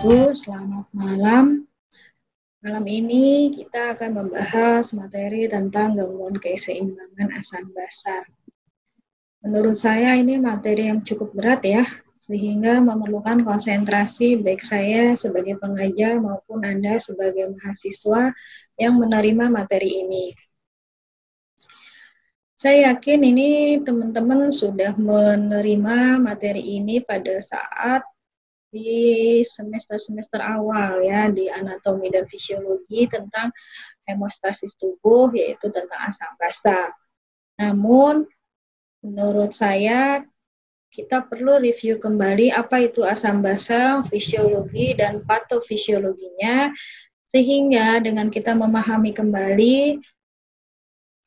wabarakatuh. Selamat malam. Malam ini kita akan membahas materi tentang gangguan keseimbangan asam basa. Menurut saya ini materi yang cukup berat ya, sehingga memerlukan konsentrasi baik saya sebagai pengajar maupun Anda sebagai mahasiswa yang menerima materi ini. Saya yakin ini teman-teman sudah menerima materi ini pada saat di semester-semester awal ya, di anatomi dan fisiologi tentang hemostasis tubuh, yaitu tentang asam basa. Namun, menurut saya, kita perlu review kembali apa itu asam basa, fisiologi, dan patofisiologinya, sehingga dengan kita memahami kembali,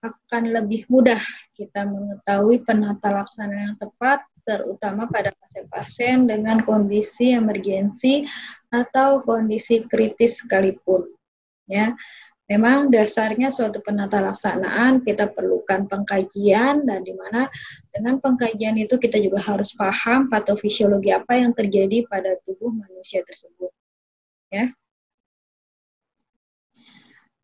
akan lebih mudah kita mengetahui penata laksana yang tepat, terutama pada pasien-pasien dengan kondisi emergensi atau kondisi kritis sekalipun. Ya, memang dasarnya suatu penata laksanaan kita perlukan pengkajian, dan di mana dengan pengkajian itu kita juga harus paham patofisiologi apa yang terjadi pada tubuh manusia tersebut. Ya.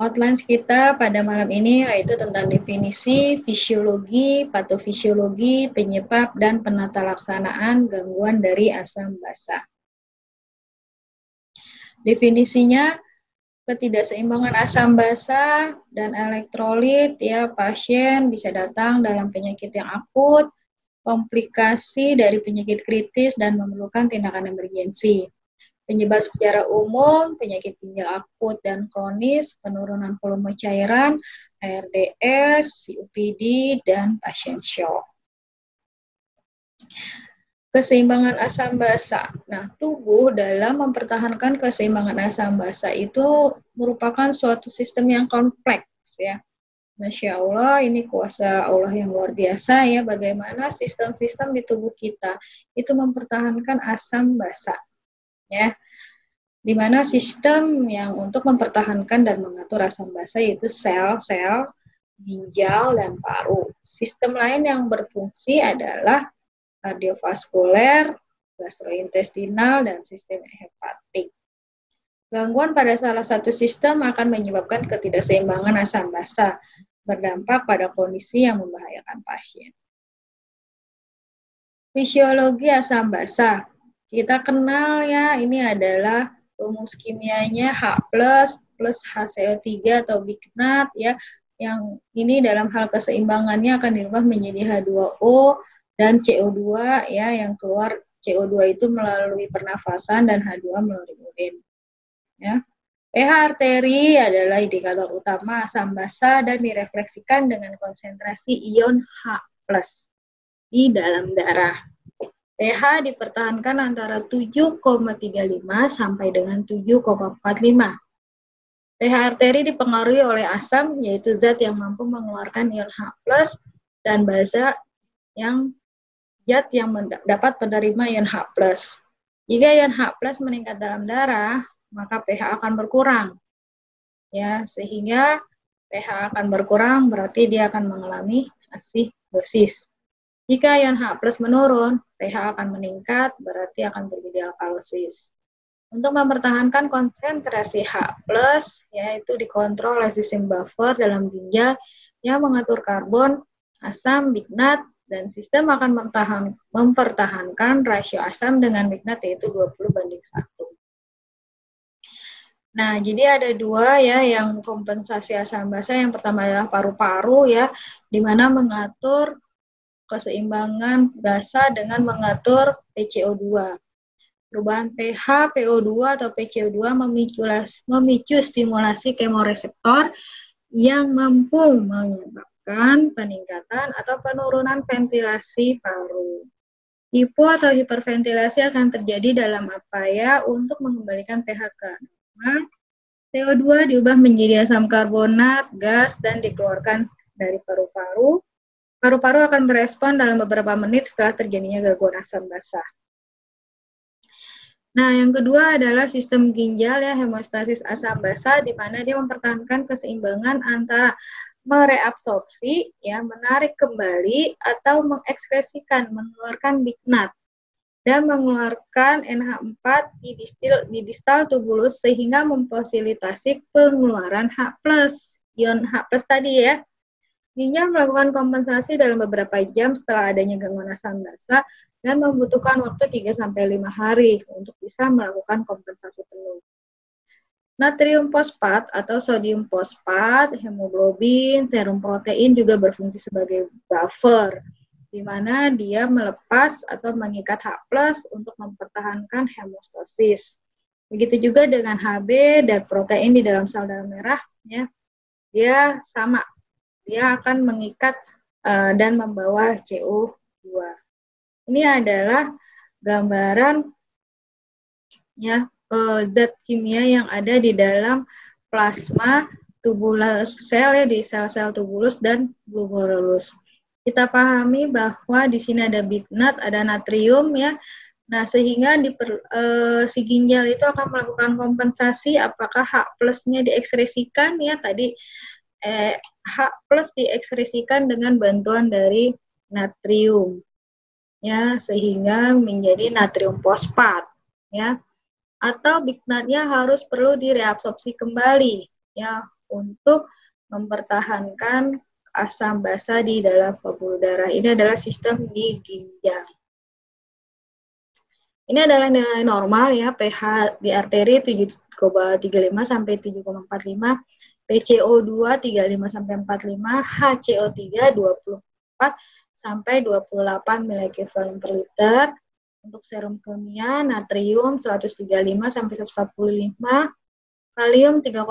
Outlines kita pada malam ini yaitu tentang definisi, fisiologi, patofisiologi, penyebab, dan penata laksanaan gangguan dari asam basa. Definisinya, ketidakseimbangan asam basa dan elektrolit ya, pasien bisa datang dalam penyakit yang akut, komplikasi dari penyakit kritis, dan memerlukan tindakan emergensi. Penyebab secara umum, penyakit ginjal akut dan kronis, penurunan volume cairan, ARDS, COPD, dan pasien shock. Keseimbangan asam basa. Nah, tubuh dalam mempertahankan keseimbangan asam basa itu merupakan suatu sistem yang kompleks ya. Masya Allah, ini kuasa Allah yang luar biasa ya, bagaimana sistem-sistem di tubuh kita itu mempertahankan asam basa. Ya, di mana sistem yang untuk mempertahankan dan mengatur asam basa yaitu sel-sel, ginjal, dan paru. Sistem lain yang berfungsi adalah kardiovaskuler, gastrointestinal, dan sistem hepatik. Gangguan pada salah satu sistem akan menyebabkan ketidakseimbangan asam basa, berdampak pada kondisi yang membahayakan pasien. Fisiologi asam basa. Kita kenal ya, ini adalah rumus kimianya H+ plus HCO3 atau bignat ya, yang ini dalam hal keseimbangannya akan dirubah menjadi H2O dan CO2 ya, yang keluar CO2 itu melalui pernafasan dan H2 melalui urin. Ya. pH arteri adalah indikator utama asam basa dan direfleksikan dengan konsentrasi ion H+ di dalam darah. pH dipertahankan antara 7,35 sampai dengan 7,45. pH arteri dipengaruhi oleh asam, yaitu zat yang mampu mengeluarkan ion H+, dan basa yang zat yang dapat menerima ion H+. Jika ion H+ meningkat dalam darah, maka pH akan berkurang. Ya, sehingga pH akan berkurang berarti dia akan mengalami asidosis. Jika ion H+ menurun, pH akan meningkat, berarti akan terjadi alkalosis. Untuk mempertahankan konsentrasi H+, yaitu dikontrol oleh sistem buffer dalam ginjal yang mengatur karbon, asam, bignat, dan sistem akan mempertahankan rasio asam dengan bignat yaitu 20:1. Nah, jadi ada dua ya yang kompensasi asam basa. Yang pertama adalah paru-paru ya, di mana mengatur keseimbangan basa dengan mengatur PCO2. Perubahan pH PO2 atau PCO2 memicu stimulasi kemoreseptor yang mampu menyebabkan peningkatan atau penurunan ventilasi paru. Hipo atau hiperventilasi akan terjadi dalam upaya untuk mengembalikan pH ke normal. CO2 diubah menjadi asam karbonat, gas, dan dikeluarkan dari paru-paru. Paru-paru akan berespon dalam beberapa menit setelah terjadinya gangguan asam basa. Nah, yang kedua adalah sistem ginjal ya, hemostasis asam basa, di mana dia mempertahankan keseimbangan antara mereabsorpsi, ya, menarik kembali, atau mengekskresikan, mengeluarkan bignat. dan mengeluarkan NH4 di distal tubulus sehingga memfasilitasi pengeluaran H+, ion H+ tadi ya. Ginjal melakukan kompensasi dalam beberapa jam setelah adanya gangguan asam basa dan membutuhkan waktu 3-5 hari untuk bisa melakukan kompensasi penuh. Natrium fosfat atau sodium fosfat, hemoglobin, serum protein juga berfungsi sebagai buffer, di mana dia melepas atau mengikat H+ untuk mempertahankan hemostasis. Begitu juga dengan Hb dan protein di dalam sel darah merah, ya, dia sama, dia akan mengikat dan membawa CO2. Ini adalah gambaran ya zat kimia yang ada di dalam plasma tubular sel ya, di sel-sel tubulus dan glomerulus. Kita pahami bahwa di sini ada bignat, ada natrium ya. Nah, sehingga si ginjal itu akan melakukan kompensasi apakah H+-nya diekskresikan ya tadi H+ diekskresikan dengan bantuan dari natrium ya, sehingga menjadi natrium fosfat ya. Atau bignatnya harus perlu direabsorpsi kembali ya untuk mempertahankan asam basa di dalam pembuluh darah. Ini adalah sistem di ginjal. Ini adalah nilai normal ya, pH di arteri 7,35 sampai 7,45, PCO2 35 sampai 45, HCO3 24 sampai 28 mg per liter. Untuk serum kimia, natrium 135 sampai 145, kalium 3,5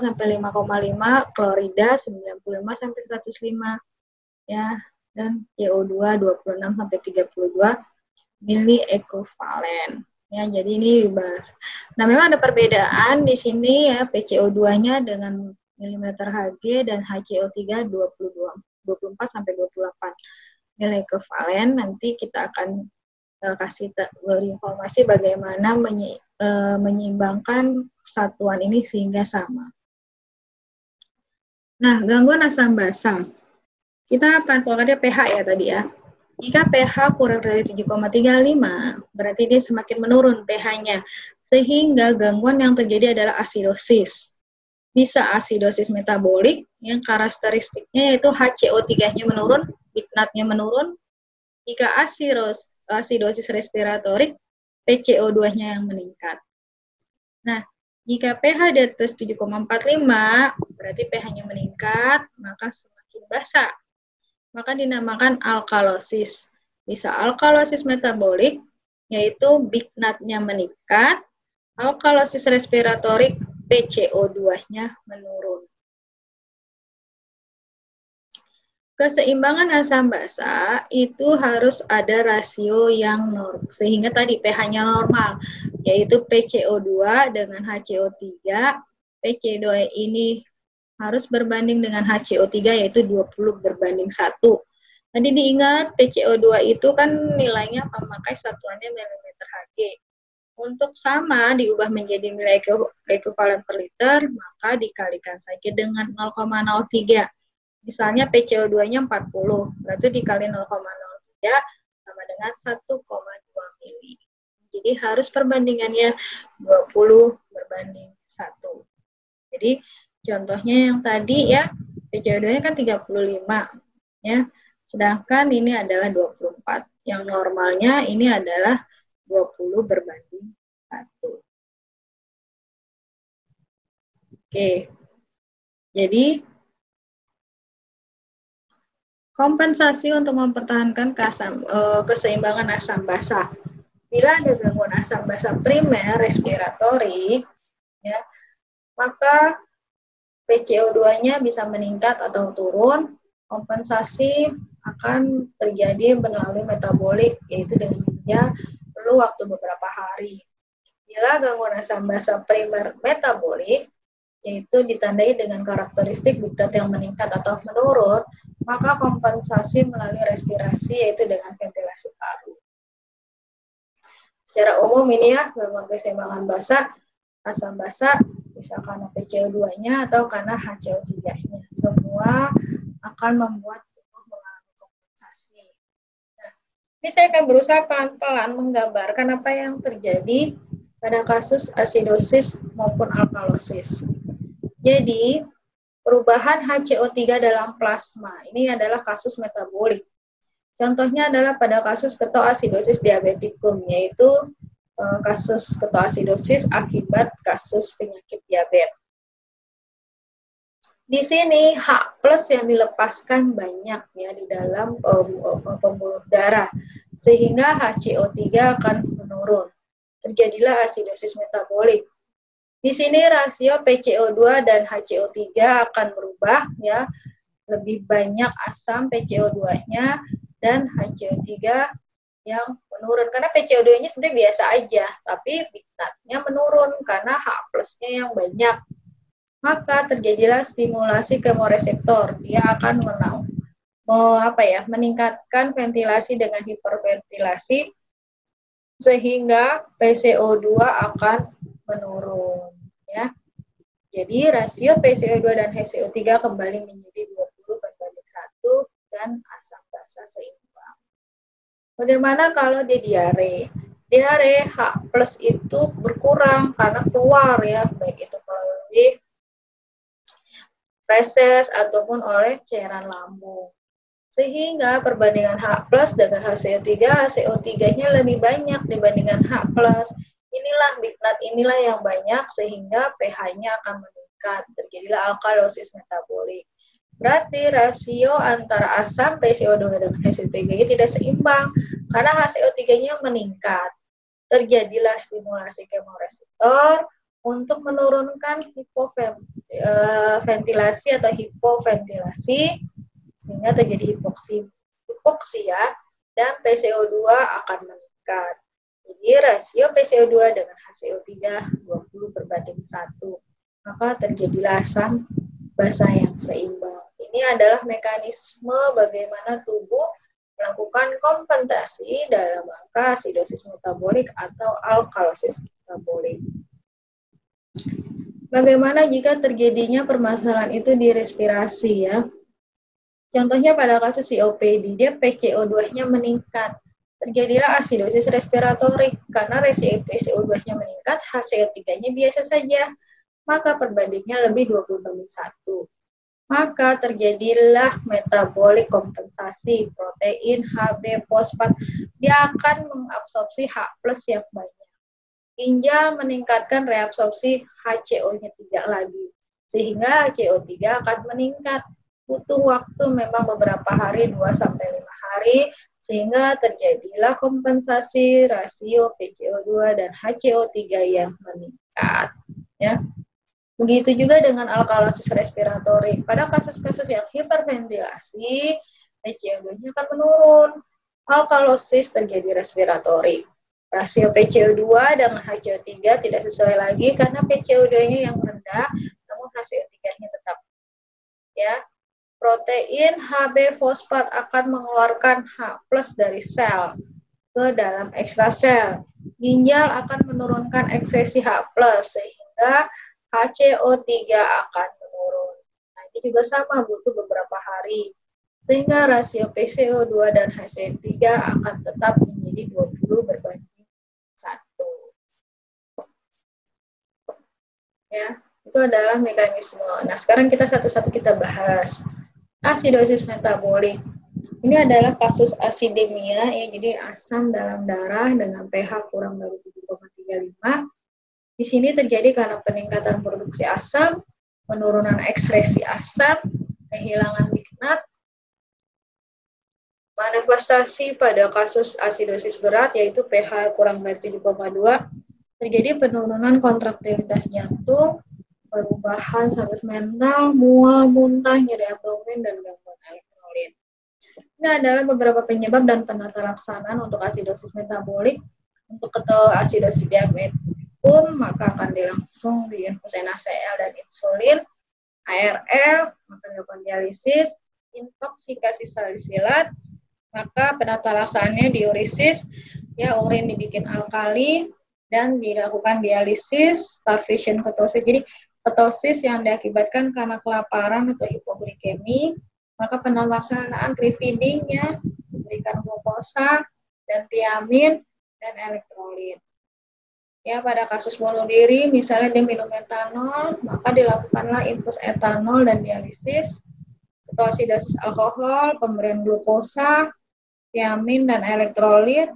sampai 5,5, klorida 95 sampai 105 ya, dan CO2 26 sampai 32 mili ekuivalen. Ya, jadi ini dibahas. Nah, memang ada perbedaan di sini ya, PCO2-nya dengan milimeter Hg dan HCO3 24 sampai 28 mili ekuivalen. Nanti kita akan kasih informasi bagaimana menyeimbangkan satuan ini sehingga sama. Nah, gangguan asam basa. Kita patokannya pH ya tadi ya. Jika pH kurang dari 7,35, berarti dia semakin menurun pH-nya. Sehingga gangguan yang terjadi adalah asidosis. Bisa asidosis metabolik, yang karakteristiknya yaitu HCO3-nya menurun, bignatnya menurun. Jika asidosis respiratorik, PCO2-nya yang meningkat. Nah, jika pH di atas 7,45, berarti pH-nya meningkat, maka semakin basa. Maka dinamakan alkalosis. Bisa alkalosis metabolik, yaitu bignatnya meningkat, alkalosis respiratorik, PCO2-nya menurun. Keseimbangan asam basa itu harus ada rasio yang normal, sehingga tadi pH-nya normal, yaitu PCO2 dengan HCO3. PCO2 ini harus berbanding dengan HCO3, yaitu 20 berbanding 1. Tadi diingat, PCO2 itu kan nilainya memakai satuannya milimeter Hg. Untuk sama diubah menjadi nilai ekuivalen per liter, maka dikalikan saja dengan 0,03. Misalnya PCO2-nya 40, berarti dikali 0,03 sama dengan 1,2 mili. Jadi harus perbandingannya 20 berbanding 1. Jadi contohnya yang tadi ya, PCO2-nya kan 35 ya. Sedangkan ini adalah 24. Yang normalnya ini adalah 20 berbanding 1. Oke. Jadi kompensasi untuk mempertahankan keseimbangan asam basa. Bila ada gangguan asam basa primer respiratorik, ya, maka PCO2-nya bisa meningkat atau turun. Kompensasi akan terjadi melalui metabolik, yaitu dengan ginjal, perlu waktu beberapa hari. Bila gangguan asam basa primer metabolik, yaitu ditandai dengan karakteristik bignat yang meningkat atau menurun, maka kompensasi melalui respirasi, yaitu dengan ventilasi paru. Secara umum ini ya, gangguan keseimbangan basa, asam basa, bisa karena PCO2-nya atau karena HCO3-nya. Semua akan membuat tubuh mengalami kompensasi. Nah, Ini saya akan berusaha pelan-pelan menggambarkan apa yang terjadi pada kasus asidosis maupun alkalosis. Jadi, perubahan HCO3 dalam plasma ini adalah kasus metabolik. Contohnya adalah pada kasus ketoasidosis diabetikum, yaitu kasus ketoasidosis akibat kasus penyakit diabetes. Di sini H+ yang dilepaskan banyak ya di dalam pembuluh darah, sehingga HCO3 akan menurun. Terjadilah asidosis metabolik. Di sini rasio PCO2 dan HCO3 akan berubah ya, lebih banyak asam PCO2-nya dan HCO3 yang menurun. Karena PCO2-nya sebenarnya biasa aja, tapi biknatnya menurun karena H+-nya yang banyak. Maka terjadilah stimulasi kemoreseptor. Dia akan meningkatkan ventilasi dengan hiperventilasi sehingga PCO2 akan menurun ya. Jadi rasio PCO2 dan HCO3 kembali menjadi 20:1 dan asam basa seimbang. Bagaimana kalau dia diare? Diare H+ itu berkurang karena keluar ya, baik itu melalui feses ataupun oleh cairan lambung. Sehingga perbandingan H+ dengan HCO3, HCO3-nya lebih banyak dibandingkan H+. Inilah biknat inilah yang banyak sehingga pH-nya akan meningkat. Terjadilah alkalosis metabolik. Berarti rasio antara asam PCO2 dengan HCO3-nya tidak seimbang karena HCO3-nya meningkat. Terjadilah stimulasi kemoreseptor untuk menurunkan ventilasi atau hipoventilasi sehingga terjadi hipoksia dan PCO2 akan meningkat. Jadi rasio PCO2 dengan HCO3 20:1. Maka terjadilah asam basa yang seimbang. Ini adalah mekanisme bagaimana tubuh melakukan kompensasi dalam rangka asidosis metabolik atau alkalosis metabolik. Bagaimana jika terjadinya permasalahan itu di respirasi ya? Contohnya pada kasus COPD, dia PCO2-nya meningkat. Terjadilah asidosis respiratorik karena rasio PCO2-nya meningkat, HCO3-nya biasa saja. Maka perbandingnya lebih 20:1. Maka terjadilah metabolik kompensasi protein Hb fosfat. Dia akan mengabsorpsi H+ yang banyak. Ginjal meningkatkan reabsorpsi HCO-nya tidak lagi, sehingga HCO3 akan meningkat. Butuh waktu memang beberapa hari, 2-5 hari, sehingga terjadilah kompensasi rasio PCO2 dan HCO3 yang meningkat. Ya. Begitu juga dengan alkalosis respiratorik. Pada kasus-kasus yang hiperventilasi, PCO2-nya akan menurun. Alkalosis terjadi respiratorik. Rasio PCO2 dengan HCO3 tidak sesuai lagi karena PCO2-nya yang rendah, namun HCO3-nya tetap. Ya. Protein Hb fosfat akan mengeluarkan H+ dari sel ke dalam ekstrasel. Ginjal akan menurunkan ekskresi H+ sehingga HCO3 akan menurun. Nah, ini juga sama, butuh beberapa hari. Sehingga rasio PCO2 dan HCO3 akan tetap menjadi 20:1. Ya, itu adalah mekanisme. Nah, sekarang kita satu-satu kita bahas. Asidosis metabolik. Ini adalah kasus asidemia, ya, jadi asam dalam darah dengan pH kurang dari 7,35. Di sini terjadi karena peningkatan produksi asam, penurunan ekskresi asam, kehilangan biknat. Manifestasi pada kasus asidosis berat yaitu pH kurang dari 7,2, terjadi penurunan kontraktilitas jantung, perubahan status mental, mual, muntah, nyeri abdomen, dan gangguan elektrolit. Ini adalah beberapa penyebab dan penata laksanaan untuk asidosis metabolik. Untuk ketoasidosis diabetikum, maka akan langsung diinfus NaCl dan insulin, ARF, maka dilakukan dialisis, intoksikasi salisilat, maka penata laksanaannya diurisis, ya, urin dibikin alkali, dan dilakukan dialisis, starvation ketosis. Jadi ketosis yang diakibatkan karena kelaparan atau hipoglikemi, maka penata laksanaan refeeding-nya diberikan glukosa, dan tiamin, dan elektrolit. Ya, pada kasus bunuh diri, misalnya dia minum etanol, maka dilakukanlah infus etanol dan dialisis, atau asidosis alkohol, pemberian glukosa, tiamin, dan elektrolit.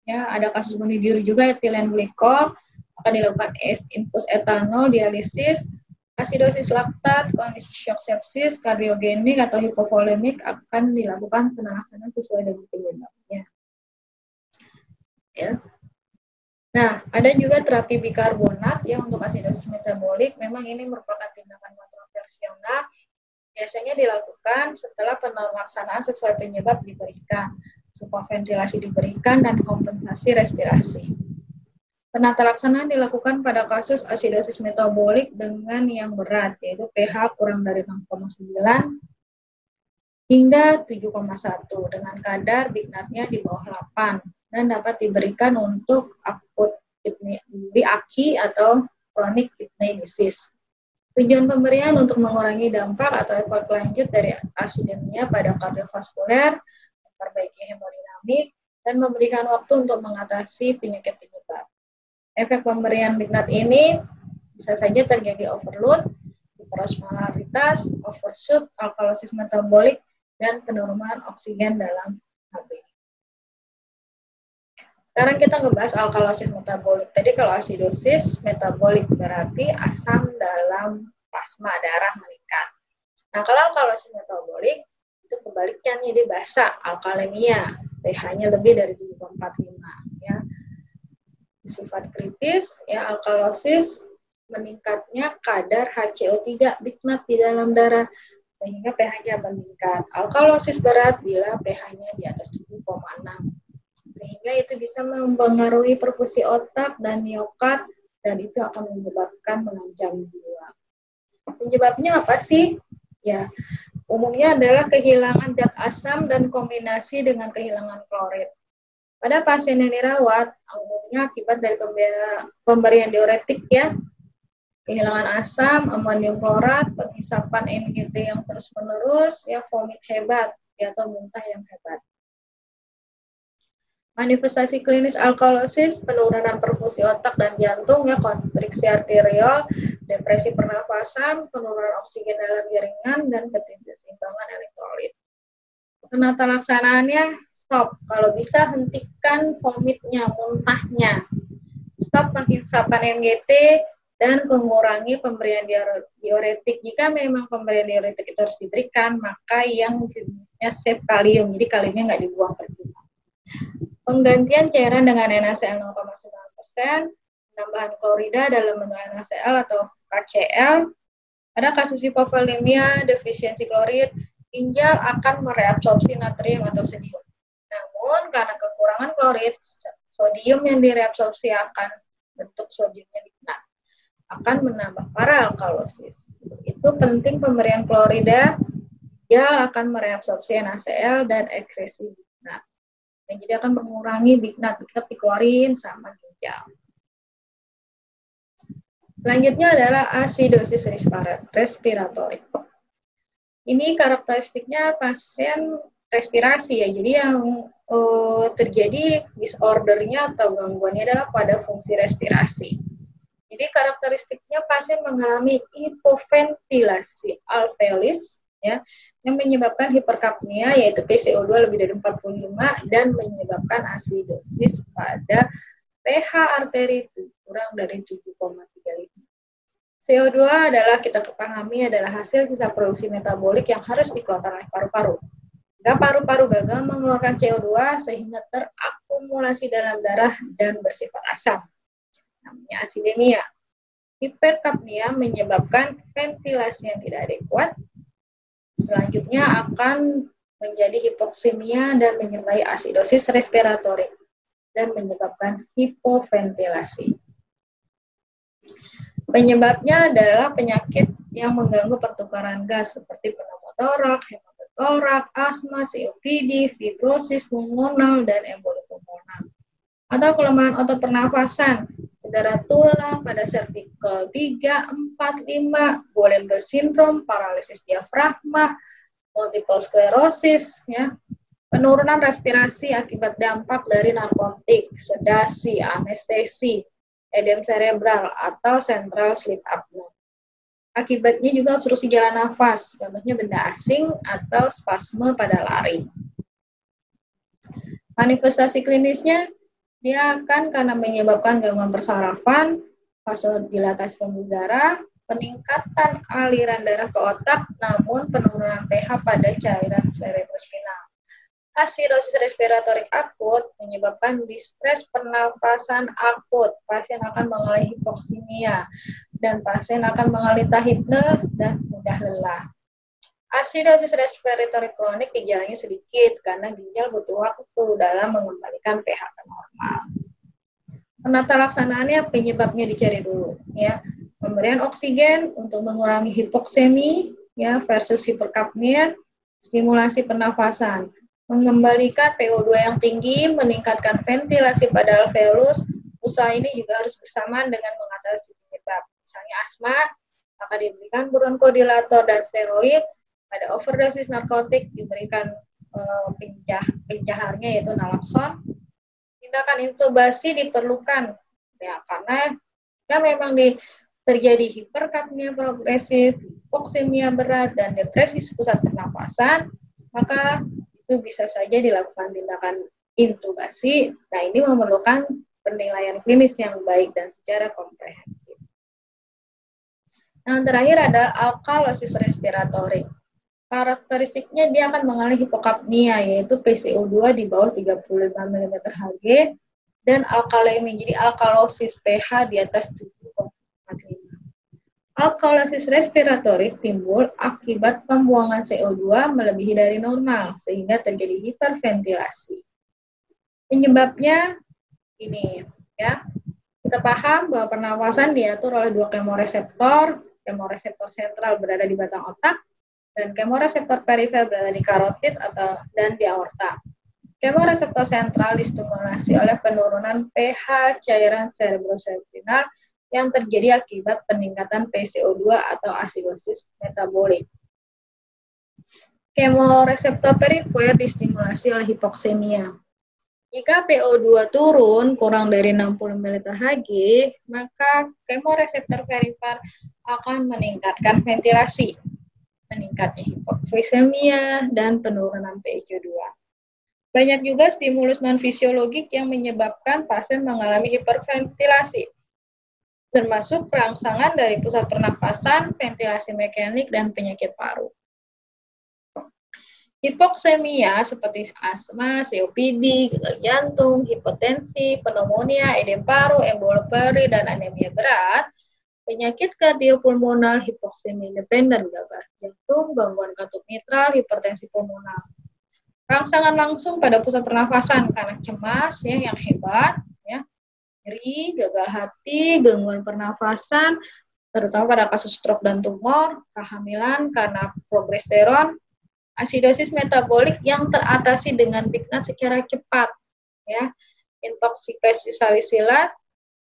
Ya, ada kasus bunuh diri juga etilen glikol, maka dilakukan infus etanol, dialisis, asidosis laktat, kondisi shock sepsis, kardiogenik atau hipovolemik akan dilakukan penelaksanaan sesuai dengan penyebabnya. Ya. Nah, ada juga terapi bikarbonat ya untuk asidosis metabolik. Memang ini merupakan tindakan kontroversial. Biasanya dilakukan setelah penelaksanaan sesuai penyebab diberikan, supraventilasi diberikan, dan kompensasi respirasi. Penata laksanaan dilakukan pada kasus asidosis metabolik dengan yang berat, yaitu pH kurang dari 6,9 hingga 7,1 dengan kadar bignatnya di bawah 8 dan dapat diberikan untuk akut kidney aki atau chronic kidney disease. Tujuan pemberian untuk mengurangi dampak atau efek lanjut dari asidemia pada kardiovaskuler, memperbaiki hemodinamik, dan memberikan waktu untuk mengatasi penyakit penyebab. Efek pemberian bignat ini bisa saja terjadi overload, hiperosmolaritas, overshoot, alkalosis metabolik, dan penurunan oksigen dalam HB. Sekarang kita ngebahas alkalosis metabolik. Tadi kalau asidosis metabolik berarti asam dalam plasma darah meningkat. Nah, kalau alkalosis metabolik itu kebaliknya nih, dia basa, alkalemia, pH-nya lebih dari 7,45 ya. Sifat kritis ya, alkalosis meningkatnya kadar HCO3 bignat di dalam darah sehingga pH-nya meningkat. Alkalosis berat bila pH-nya di atas 7,6. Sehingga itu bisa mempengaruhi perfusi otak dan miokard dan itu akan menyebabkan mengancam jiwa. Penyebabnya apa sih? Ya, umumnya adalah kehilangan zat asam dan kombinasi dengan kehilangan klorid. Pada pasien yang dirawat, umumnya akibat dari pemberian diuretik ya, kehilangan asam, amonium klorat, penghisapan NGT yang terus-menerus, ya vomit hebat, ya, atau muntah yang hebat. Manifestasi klinis alkalosis, penurunan perfusi otak dan jantung, ya, konstriksi arteriol, depresi pernafasan, penurunan oksigen dalam jaringan, dan ketidakseimbangan elektrolit. Penata laksanaannya, stop. Kalau bisa hentikan vomitnya, muntahnya. Stop penghisapan NGT dan mengurangi pemberian diuretik. Jika memang pemberian diuretik itu harus diberikan, maka yang jenisnya save kalium, jadi kaliumnya nggak dibuang percuma. Penggantian cairan dengan NaCl 0,9%, penambahan klorida dalam bentuk NaCl atau KCl. Pada kasus hipovolemia, defisiensi klorid, ginjal akan mereabsorpsi natrium atau sodium. Namun, karena kekurangan klorid, sodium yang direabsorpsi akan bentuk sodiumnya bignat, akan menambah parah alkalosis. Itu penting pemberian klorida, ginjal akan mereabsorpsi NaCl dan ekskresi bignat. Dan jadi akan mengurangi bignat dikeluarin sama ginjal. Selanjutnya adalah asidosis respiratorik. Ini karakteristiknya pasien respirasi ya. Jadi yang terjadi disordernya atau gangguannya adalah pada fungsi respirasi. Jadi karakteristiknya pasien mengalami hipoventilasi alveolis ya, yang menyebabkan hiperkapnia yaitu PCO2 lebih dari 45 dan menyebabkan asidosis pada pH arteri kurang dari 7,35. CO2 adalah kita kepahami adalah hasil sisa produksi metabolik yang harus dikeluarkan oleh paru-paru. Jika paru-paru gagal mengeluarkan CO2 sehingga terakumulasi dalam darah dan bersifat asam, namanya asidemia. Hiperkapnia menyebabkan ventilasi yang tidak adekuat. Selanjutnya akan menjadi hipoksemia dan menyertai asidosis respiratorik dan menyebabkan hipoventilasi. Penyebabnya adalah penyakit yang mengganggu pertukaran gas seperti pneumotorak, hematotorak, asma, COPD, fibrosis pulmonal, dan emboli pulmonal. Atau kelemahan otot pernafasan, cedera tulang pada cervical 3, 4, 5, Guillain-Barré syndrome, paralisis diafragma, multiple sclerosis, ya, Penurunan respirasi akibat dampak dari narkotik, sedasi, anestesi, edem cerebral, atau central sleep apnea. Akibatnya juga obstruksi jalan nafas, contohnya benda asing atau spasme pada lari. Manifestasi klinisnya, dia akan karena menyebabkan gangguan persarafan, vasodilatasi pembuluh darah, peningkatan aliran darah ke otak, namun penurunan pH pada cairan cerebrospinal. Asidosis respiratorik akut menyebabkan distres pernapasan akut. Pasien akan mengalami hipoksimia dan pasien akan mengalami tahipne dan mudah lelah. Asidosis respiratorik kronik gejalanya sedikit karena ginjal butuh waktu dalam mengembalikan pH ke normal. Penata laksanaannya penyebabnya dicari dulu ya. Pemberian oksigen untuk mengurangi hipoksemi ya versus hiperkapnia, stimulasi pernafasan. Mengembalikan PO2 yang tinggi, meningkatkan ventilasi pada alveolus. Usaha ini juga harus bersamaan dengan mengatasi penyebab. Misalnya asma, maka diberikan bronkodilator dan steroid. Pada overdosis narkotik diberikan pencaharnya yaitu naloxon. Tindakan intubasi diperlukan ya karena ya memang terjadi hiperkapnia progresif, hipoksemia berat, dan depresi pusat pernapasan, maka itu bisa saja dilakukan tindakan intubasi. Nah, ini memerlukan penilaian klinis yang baik dan secara komprehensif. Nah, yang terakhir ada alkalosis respiratorik. Karakteristiknya dia akan mengalami hipokapnia, yaitu PCO2 di bawah 35 mm Hg, dan alkalemi, jadi alkalosis pH di atas 7,45. Alkalosis respiratorik timbul akibat pembuangan CO2 melebihi dari normal, sehingga terjadi hiperventilasi. Penyebabnya ini, ya. Kita paham bahwa pernapasan diatur oleh dua kemoreseptor sentral berada di batang otak, dan kemoreseptor perifer berada di karotid dan di aorta. Kemoreseptor sentral distimulasi oleh penurunan pH cairan cerebrospinal yang terjadi akibat peningkatan PCO2 atau asidosis metabolik. Kemoreseptor perifer distimulasi oleh hipoksemia. Jika PO2 turun kurang dari 60 ml/Hg, maka kemoreseptor perifer akan meningkatkan ventilasi, meningkatnya hipoksemia, dan penurunan PCO2. Banyak juga stimulus non-fisiologik yang menyebabkan pasien mengalami hiperventilasi, termasuk rangsangan dari pusat pernafasan, ventilasi mekanik, dan penyakit paru. Hipoksemia seperti asma, COPD, gagal jantung, hipotensi, pneumonia, edem paru, emboli peri, dan anemia berat, penyakit kardiopulmonal, hipoksemia independen, gagal jantung, gangguan katup mitral, hipertensi pulmonal. Rangsangan langsung pada pusat pernafasan karena cemas ya yang hebat, ya, nyeri, gagal hati, gangguan pernafasan, terutama pada kasus stroke dan tumor, kehamilan karena progesteron, asidosis metabolik yang teratasi dengan bignat secara cepat, ya, intoksikasi salisilat,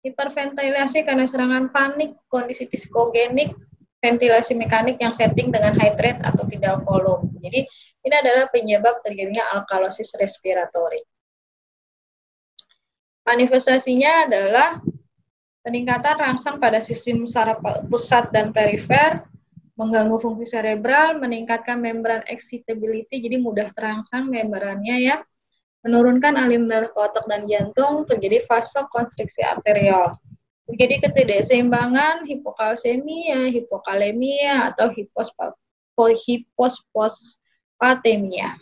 hiperventilasi karena serangan panik, kondisi psikogenik, ventilasi mekanik yang setting dengan height rate atau tidak volume. Jadi ini adalah penyebab terjadinya alkalosis respiratorik. Manifestasinya adalah peningkatan rangsang pada sistem saraf pusat dan perifer, mengganggu fungsi cerebral, meningkatkan membran excitability, jadi mudah terangsang membrannya ya, menurunkan aliran darah ke otak dan jantung, terjadi vasokonstriksi arterial, terjadi ketidakseimbangan, hipokalsemia, hipokalemia, atau hiposfosfatemia.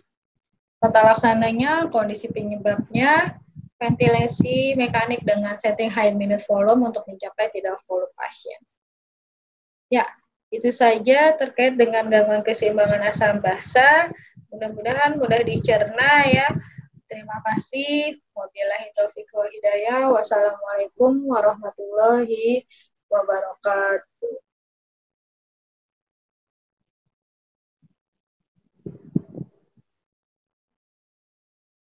Tata laksananya, kondisi penyebabnya, ventilasi mekanik dengan setting high minute volume untuk mencapai tidak volume pasien. Ya, itu saja terkait dengan gangguan keseimbangan asam basa. Mudah-mudahan mudah dicerna ya. Terima kasih. Wabillahi taufiq wal hidayah. Wassalamualaikum warahmatullahi wabarakatuh.